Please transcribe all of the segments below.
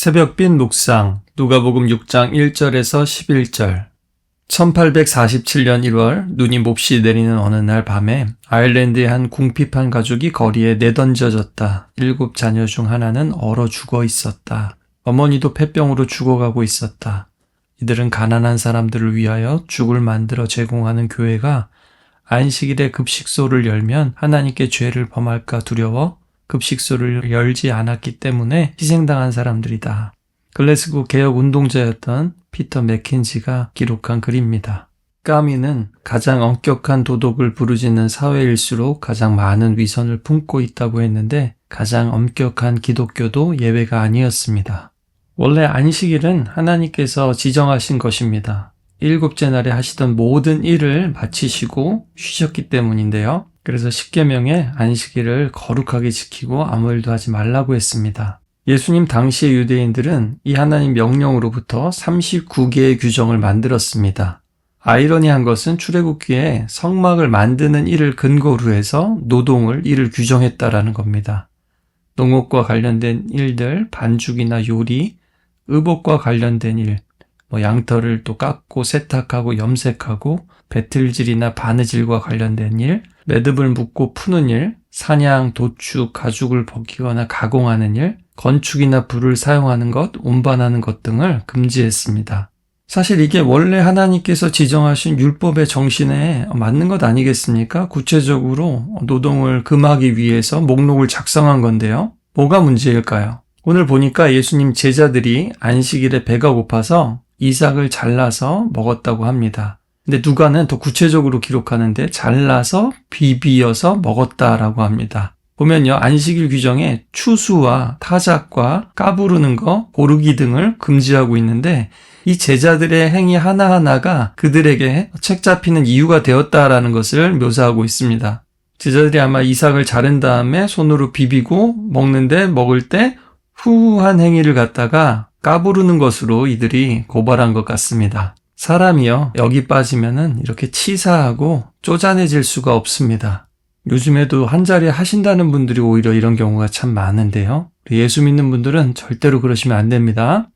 새벽빛 묵상 누가복음 6장 1절에서 11절 1847년 1월 눈이 몹시 내리는 어느 날 밤에 아일랜드의 한 궁핍한 가족이 거리에 내던져졌다. 7 자녀 중 하나는 얼어 죽어 있었다. 어머니도 폐병으로 죽어가고 있었다. 이들은 가난한 사람들을 위하여 죽을 만들어 제공하는 교회가 안식일에 급식소를 열면 하나님께 죄를 범할까 두려워 급식소를 열지 않았기 때문에 희생당한 사람들이다. 글래스고 개혁 운동자였던 피터 맥킨지가 기록한 글입니다. 까미는 가장 엄격한 도덕을 부르짖는 사회일수록 가장 많은 위선을 품고 있다고 했는데 가장 엄격한 기독교도 예외가 아니었습니다. 원래 안식일은 하나님께서 지정하신 것입니다. 7째 날에 하시던 모든 일을 마치시고 쉬셨기 때문인데요. 그래서 십계명에 안식일을 거룩하게 지키고 아무 일도 하지 말라고 했습니다. 예수님 당시의 유대인들은 이 하나님 명령으로부터 39개의 규정을 만들었습니다. 아이러니한 것은 출애굽기에 성막을 만드는 일을 근거로 해서 노동을 일을 규정했다라는 겁니다. 농업과 관련된 일들, 반죽이나 요리, 의복과 관련된 일, 양털을 또 깎고 세탁하고 염색하고 배틀질이나 바느질과 관련된 일, 매듭을 묶고 푸는 일, 사냥, 도축, 가죽을 벗기거나 가공하는 일, 건축이나 불을 사용하는 것, 운반하는 것 등을 금지했습니다. 사실 이게 원래 하나님께서 지정하신 율법의 정신에 맞는 것 아니겠습니까? 구체적으로 노동을 금하기 위해서 목록을 작성한 건데요. 뭐가 문제일까요? 오늘 보니까 예수님 제자들이 안식일에 배가 고파서 이삭을 잘라서 먹었다고 합니다. 근데 누가는 더 구체적으로 기록하는데 잘라서 비비어서 먹었다라고 합니다. 보면요, 안식일 규정에 추수와 타작과 까부르는 거, 고르기 등을 금지하고 있는데 이 제자들의 행위 하나하나가 그들에게 책 잡히는 이유가 되었다라는 것을 묘사하고 있습니다. 제자들이 아마 이삭을 자른 다음에 손으로 비비고 먹을 때 후한 행위를 갖다가 까부르는 것으로 이들이 고발한 것 같습니다. 사람이요, 여기 빠지면은 이렇게 치사하고 쪼잔해질 수가 없습니다. 요즘에도 한 자리 하신다는 분들이 오히려 이런 경우가 참 많은데요. 예수 믿는 분들은 절대로 그러시면 안 됩니다.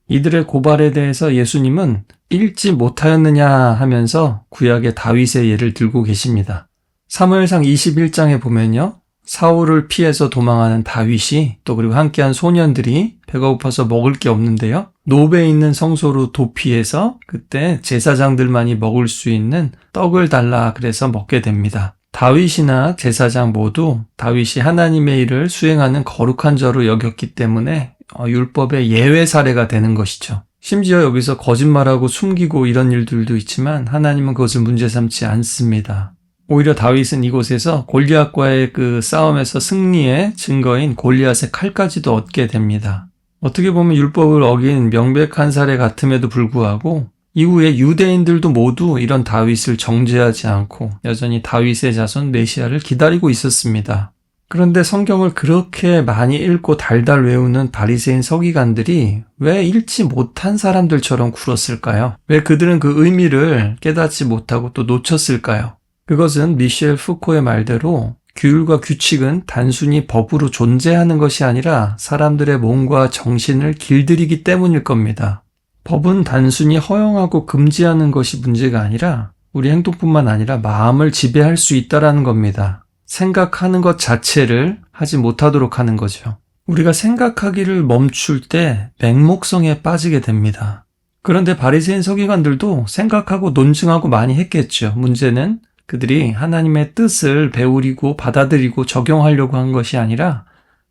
이들의 고발에 대해서 예수님은 읽지 못하였느냐 하면서 구약의 다윗의 예를 들고 계십니다. 사무엘상 21장에 보면요, 사울을 피해서 도망하는 다윗이 또 그리고 함께한 소년들이 배가 고파서 먹을 게 없는데요. 노베에 있는 성소로 도피해서 그때 제사장들만이 먹을 수 있는 떡을 달라 그래서 먹게 됩니다. 다윗이나 제사장 모두 다윗이 하나님의 일을 수행하는 거룩한 자로 여겼기 때문에 율법의 예외 사례가 되는 것이죠. 심지어 여기서 거짓말하고 숨기고 이런 일들도 있지만 하나님은 그것을 문제 삼지 않습니다. 오히려 다윗은 이곳에서 골리앗과의 그 싸움에서 승리의 증거인 골리앗의 칼까지도 얻게 됩니다. 어떻게 보면 율법을 어긴 명백한 사례 같음에도 불구하고 이후에 유대인들도 모두 이런 다윗을 정죄하지 않고 여전히 다윗의 자손 메시아를 기다리고 있었습니다. 그런데 성경을 그렇게 많이 읽고 달달 외우는 바리새인 서기관들이 왜 읽지 못한 사람들처럼 굴었을까요? 왜 그들은 그 의미를 깨닫지 못하고 또 놓쳤을까요? 그것은 미셸 푸코의 말대로 규율과 규칙은 단순히 법으로 존재하는 것이 아니라 사람들의 몸과 정신을 길들이기 때문일 겁니다. 법은 단순히 허용하고 금지하는 것이 문제가 아니라 우리 행동뿐만 아니라 마음을 지배할 수 있다는 겁니다. 생각하는 것 자체를 하지 못하도록 하는 거죠. 우리가 생각하기를 멈출 때 맹목성에 빠지게 됩니다. 그런데 바리새인 서기관들도 생각하고 논증하고 많이 했겠죠. 문제는 그들이 하나님의 뜻을 배우리고 받아들이고 적용하려고 한 것이 아니라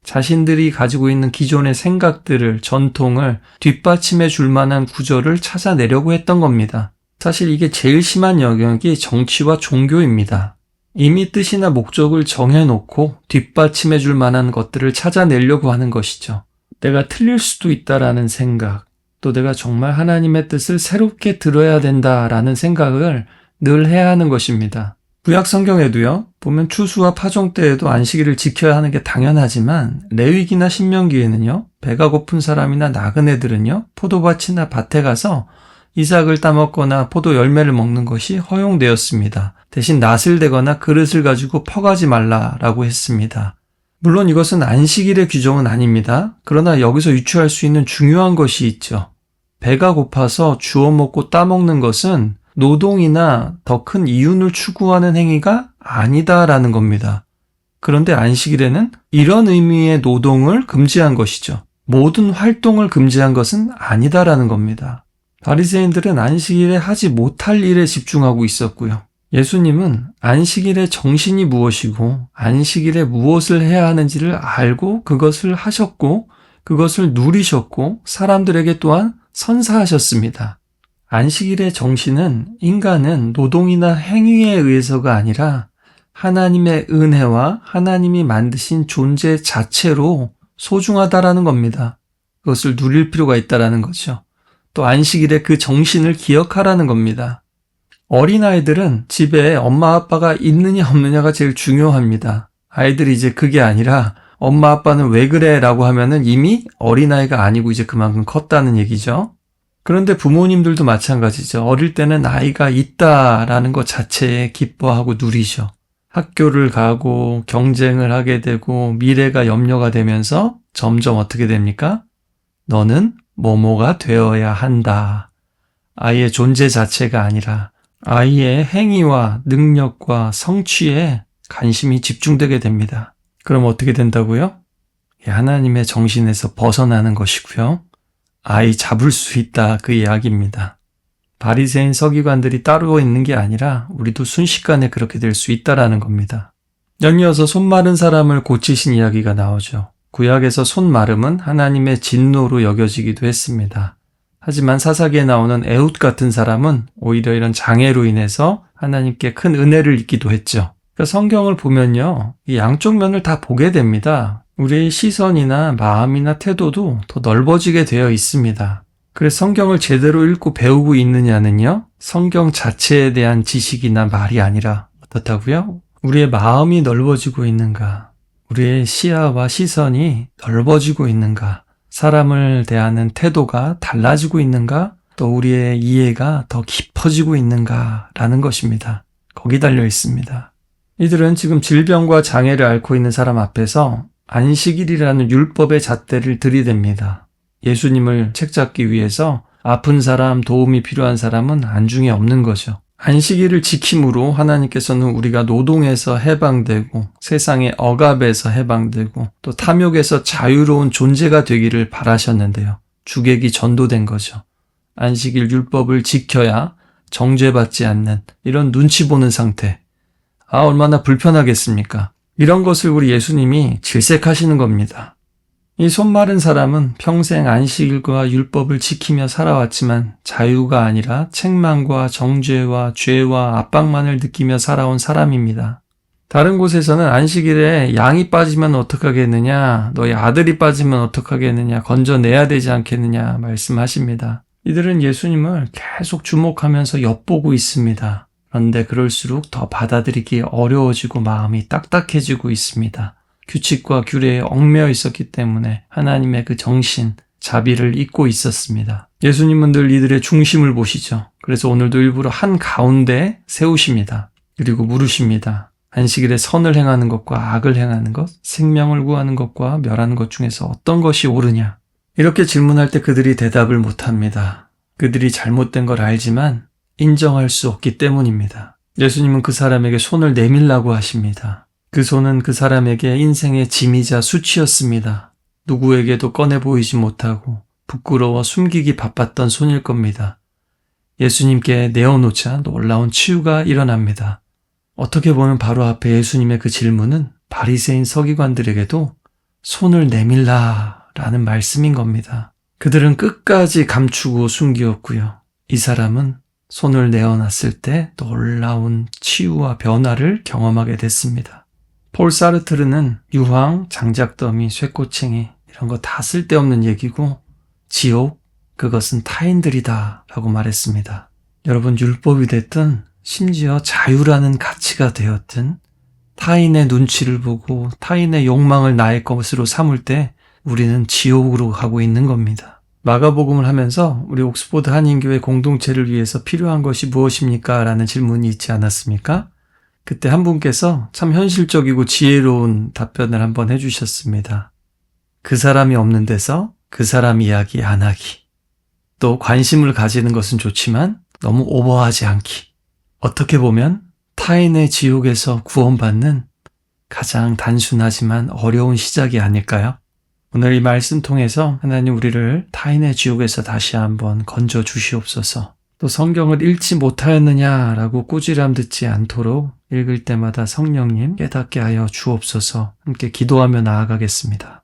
자신들이 가지고 있는 기존의 생각들을, 전통을 뒷받침해 줄 만한 구조를 찾아내려고 했던 겁니다. 사실 이게 제일 심한 영역이 정치와 종교입니다. 이미 뜻이나 목적을 정해놓고 뒷받침해 줄 만한 것들을 찾아내려고 하는 것이죠. 내가 틀릴 수도 있다라는 생각, 또 내가 정말 하나님의 뜻을 새롭게 들어야 된다라는 생각을 늘 해야 하는 것입니다. 구약 성경에도요, 보면 추수와 파종 때에도 안식일을 지켜야 하는 게 당연하지만 레위기나 신명기에는요, 배가 고픈 사람이나 나그네들은요, 포도밭이나 밭에 가서 이삭을 따먹거나 포도 열매를 먹는 것이 허용되었습니다. 대신 낫을 대거나 그릇을 가지고 퍼가지 말라라고 했습니다. 물론 이것은 안식일의 규정은 아닙니다. 그러나 여기서 유추할 수 있는 중요한 것이 있죠. 배가 고파서 주워 먹고 따먹는 것은 노동이나 더 큰 이윤을 추구하는 행위가 아니다라는 겁니다. 그런데 안식일에는 이런 의미의 노동을 금지한 것이죠. 모든 활동을 금지한 것은 아니다라는 겁니다. 바리새인들은 안식일에 하지 못할 일에 집중하고 있었고요. 예수님은 안식일의 정신이 무엇이고 안식일에 무엇을 해야 하는지를 알고 그것을 하셨고 그것을 누리셨고 사람들에게 또한 선사하셨습니다. 안식일의 정신은 인간은 노동이나 행위에 의해서가 아니라 하나님의 은혜와 하나님이 만드신 존재 자체로 소중하다라는 겁니다. 그것을 누릴 필요가 있다라는 거죠. 또 안식일에 그 정신을 기억하라는 겁니다. 어린아이들은 집에 엄마 아빠가 있느냐 없느냐가 제일 중요합니다. 아이들이 이제 그게 아니라 엄마 아빠는 왜 그래? 라고 하면은 이미 어린아이가 아니고 이제 그만큼 컸다는 얘기죠. 그런데 부모님들도 마찬가지죠. 어릴 때는 아이가 있다라는 것 자체에 기뻐하고 누리죠. 학교를 가고 경쟁을 하게 되고 미래가 염려가 되면서 점점 어떻게 됩니까? 너는 뭐뭐가 되어야 한다. 아이의 존재 자체가 아니라 아이의 행위와 능력과 성취에 관심이 집중되게 됩니다. 그럼 어떻게 된다고요? 하나님의 정신에서 벗어나는 것이고요. 아이 잡을 수 있다 그 이야기입니다. 바리새인 서기관들이 따로 있는 게 아니라 우리도 순식간에 그렇게 될 수 있다라는 겁니다. 연이어서 손 마른 사람을 고치신 이야기가 나오죠. 구약에서 손 마름은 하나님의 진노로 여겨지기도 했습니다. 하지만 사사기에 나오는 에훗 같은 사람은 오히려 이런 장애로 인해서 하나님께 큰 은혜를 입기도 했죠. 그러니까 성경을 보면요, 이 양쪽 면을 다 보게 됩니다. 우리의 시선이나 마음이나 태도도 더 넓어지게 되어 있습니다. 그래서 성경을 제대로 읽고 배우고 있느냐는요, 성경 자체에 대한 지식이나 말이 아니라 어떻다고요? 우리의 마음이 넓어지고 있는가? 우리의 시야와 시선이 넓어지고 있는가? 사람을 대하는 태도가 달라지고 있는가? 또 우리의 이해가 더 깊어지고 있는가? 라는 것입니다. 거기 달려 있습니다. 이들은 지금 질병과 장애를 앓고 있는 사람 앞에서 안식일이라는 율법의 잣대를 들이댑니다. 예수님을 책잡기 위해서 아픈 사람, 도움이 필요한 사람은 안중에 없는 거죠. 안식일을 지킴으로 하나님께서는 우리가 노동에서 해방되고 세상의 억압에서 해방되고 또 탐욕에서 자유로운 존재가 되기를 바라셨는데요. 주객이 전도된 거죠. 안식일 율법을 지켜야 정죄받지 않는 이런 눈치 보는 상태. 얼마나 불편하겠습니까? 이런 것을 우리 예수님이 질색하시는 겁니다. 이 손 마른 사람은 평생 안식일과 율법을 지키며 살아왔지만 자유가 아니라 책망과 정죄와 죄와 압박만을 느끼며 살아온 사람입니다. 다른 곳에서는 안식일에 양이 빠지면 어떡하겠느냐, 너희 아들이 빠지면 어떡하겠느냐, 건져내야 되지 않겠느냐 말씀하십니다. 이들은 예수님을 계속 주목하면서 엿보고 있습니다. 그런데 그럴수록 더 받아들이기 어려워지고 마음이 딱딱해지고 있습니다. 규칙과 규례에 얽매여 있었기 때문에 하나님의 그 정신, 자비를 잊고 있었습니다. 예수님은 늘 이들의 중심을 보시죠. 그래서 오늘도 일부러 한 가운데 세우십니다. 그리고 물으십니다. 안식일에 선을 행하는 것과 악을 행하는 것, 생명을 구하는 것과 멸하는 것 중에서 어떤 것이 옳으냐? 이렇게 질문할 때 그들이 대답을 못합니다. 그들이 잘못된 걸 알지만 인정할 수 없기 때문입니다. 예수님은 그 사람에게 손을 내밀라고 하십니다. 그 손은 그 사람에게 인생의 짐이자 수치였습니다. 누구에게도 꺼내 보이지 못하고 부끄러워 숨기기 바빴던 손일 겁니다. 예수님께 내어놓자 놀라운 치유가 일어납니다. 어떻게 보면 바로 앞에 예수님의 그 질문은 바리새인 서기관들에게도 손을 내밀라 라는 말씀인 겁니다. 그들은 끝까지 감추고 숨기었고요. 이 사람은 손을 내어놨을 때 놀라운 치유와 변화를 경험하게 됐습니다. 폴 사르트르는 유황, 장작더미, 쇠꼬챙이 이런 거 다 쓸데없는 얘기고 지옥, 그것은 타인들이다 라고 말했습니다. 여러분, 율법이 됐든 심지어 자유라는 가치가 되었든 타인의 눈치를 보고 타인의 욕망을 나의 것으로 삼을 때 우리는 지옥으로 가고 있는 겁니다. 마가복음을 하면서 우리 옥스포드 한인교회 공동체를 위해서 필요한 것이 무엇입니까? 라는 질문이 있지 않았습니까? 그때 한 분께서 참 현실적이고 지혜로운 답변을 한번 해주셨습니다. 그 사람이 없는 데서 그 사람 이야기 안 하기. 또 관심을 가지는 것은 좋지만 너무 오버하지 않기. 어떻게 보면 타인의 지옥에서 구원받는 가장 단순하지만 어려운 시작이 아닐까요? 오늘 이 말씀 통해서 하나님 우리를 타인의 지옥에서 다시 한번 건져 주시옵소서. 또 성경을 읽지 못하였느냐라고 꾸지람 듣지 않도록 읽을 때마다 성령님 깨닫게 하여 주옵소서. 함께 기도하며 나아가겠습니다.